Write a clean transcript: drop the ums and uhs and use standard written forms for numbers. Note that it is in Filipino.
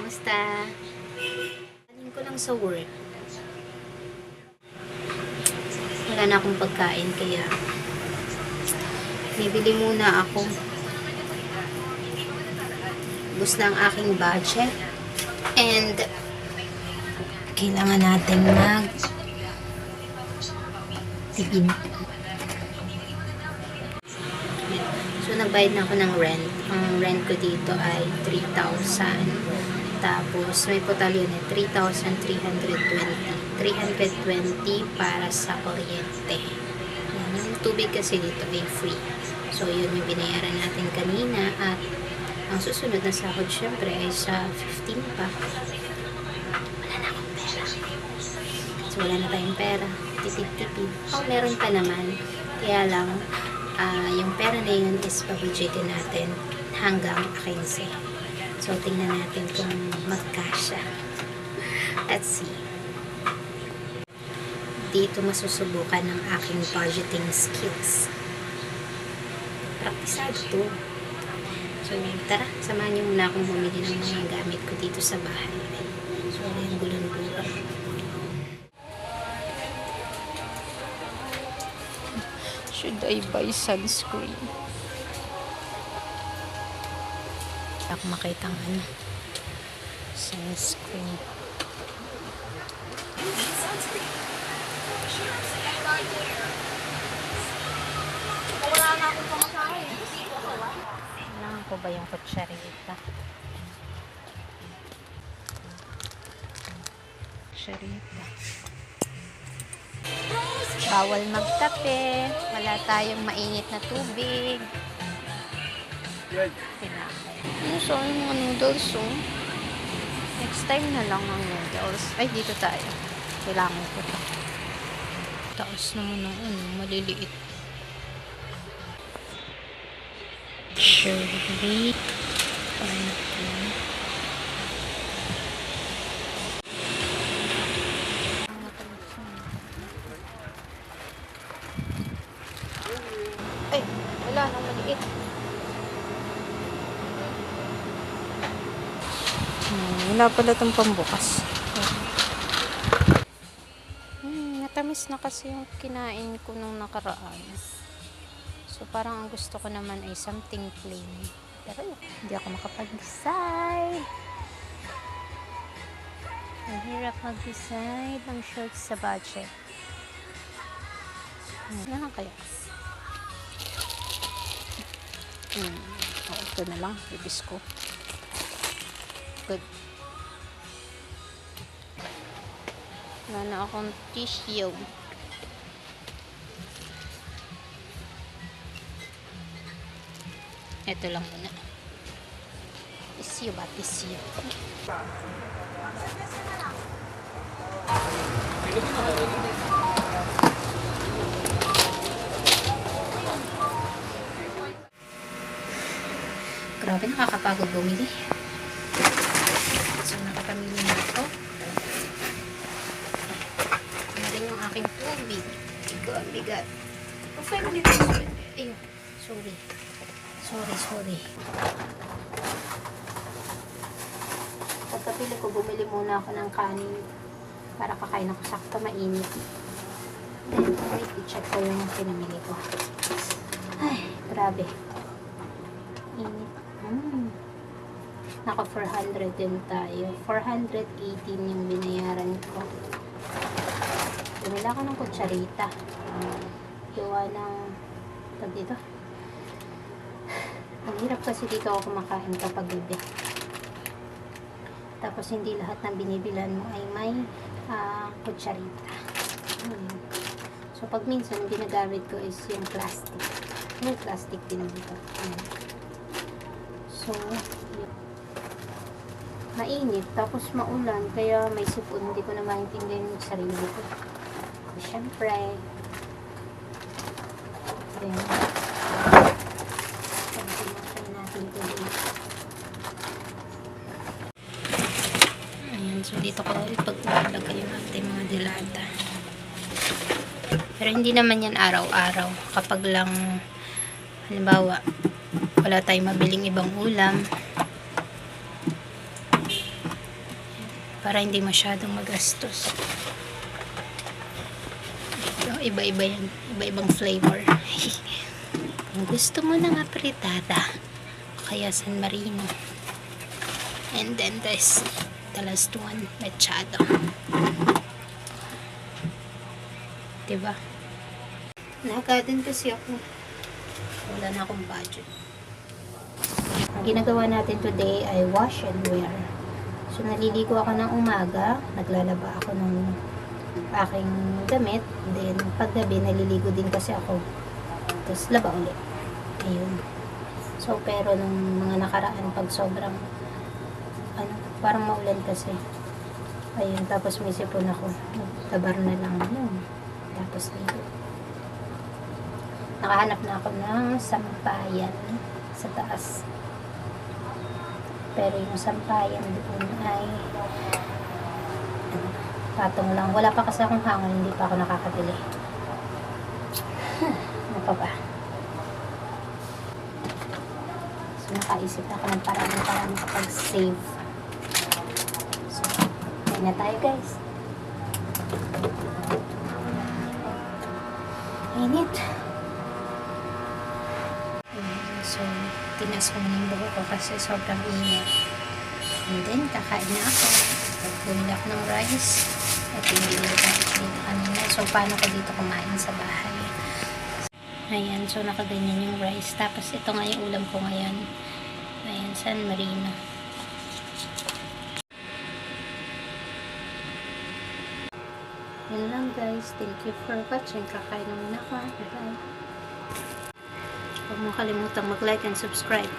Kamusta? Galing ko lang sa work. Wala na akong pagkain kaya bibili muna ako. Ubus na ang aking budget. And kailangan natin tipid. So, nagbayad na ako ng rent. Ang rent ko dito ay 3,000. Tapos, may putal yun 3,320. 320 para sa kuryente. Yan, yung tubig kasi dito ay free. So, yun yung binayaran natin kanina. At ang susunod na sahod, syempre, ay sa 15 pa. Wala na akong pera. So, wala na tayong pera. Tipid-tipid. Meron pa naman. Kaya lang, yung pera na yun is pabudgetin natin hanggang 15. So, tingnan natin kung magkasya. Let's see. Dito masusubukan ng aking budgeting skills. Praktisado to. So, tara, samahan niyo muna akong bumili ng mga gamit ko dito sa bahay. So, yung gulong-gulong. Should I buy sunscreen? Ako makita ng sunscreen. Wala na akong pamasahe. Kailangan ko ba yung kutsarita? Kutsarita. Bawal magtape. Wala tayong mainit na tubig. Pinakay. Ano so, yung mga noodles oh? Next time na lang ang noodles. Ay, dito tayo. Kailangan ko ito. Taos naman ang maliliit. Surely. Ay, wala nang maliit. Wala pala itong pambukas. Natamis na kasi yung kinain ko nung nakaraan. So, parang ang gusto ko naman ay something plain. Pero hindi ako makapag-decide. Ang hirap mag-decide ng shorts sa budget. Ano lang kaya? Ito na lang. Bibis ko. Good. Wala na akong tissue. Ito lang muna. Tissue ba? Tissue. Grabe, nakakapagod bumili. So, nakapamili na ako. Ano rin yung aking tubig. Bigat. Oh, 5 minutes. Ayun. Sorry. Pagkapili ko, bumili muna ako ng kanin para kakain ako sakto mainit. Then, wait, i-check ko yung pinamili ko. Ay, grabe. Init. Naka 400 din tayo. 418 yung binayaran ko. Bumili ako ng kutsarita. Gawa ng tag dito. Ang hirap kasi dito ako kumakain kapag gabi. Tapos hindi lahat ng binibilan mo ay may kutsarita. So pag minsan yung ginagamit ko is yung plastic. Yung plastic din dito. So mainit tapos maulan kaya may sipon. Hindi ko na maintindihan yung sarili ko. Siyempre then so dito ko ipaglalagay yung ating mga dilata. Pero hindi naman yan araw-araw. Kapag lang halimbawa wala tayong mabiling ibang ulam, para hindi masyadong magastos. Ito, iba-iba yan. Iba-ibang flavor. Kung gusto mo ng apritada, kaya San Marino. And then this, the last one, mechado. Diba? Nakagadin kasi ako. Wala na akong budget. Ang ginagawa natin today ay wash and wear. So, naliligo ako ng umaga. Naglalaba ako ng aking damit. Then, paggabi, naliligo din kasi ako. Tapos, laba ulit. Ayun. So, pero nung mga nakaraan, pag sobrang, parang maulan kasi. Ayun, tapos may sipon ako. Tabar na lang yun. Tapos, ligo. Nakahanap na ako ng sampayan sa taas. Pero yung sampayan doon ay patong lang. Wala pa kasi akong hangon, hindi pa ako nakakabili. Ano pa ba? So, nakaisip na ako ng parang para makapag-save. So, kain na tayo guys. Init. So, tinas ko muna yung buho ko kasi sobrang init. And then, kakain na ako. Bumili ako ng rice. At hindi ko dito kanina. So, paano ko dito kumain sa bahay? Ayan, so nakaganyan yung rice. Tapos, ito nga yung ulam ko ngayon. Ayan, San Marino. Yun lang guys. Thank you for watching. Kakain na muna ako. Bye-bye. Huwag mo kalimutang mag-like and subscribe.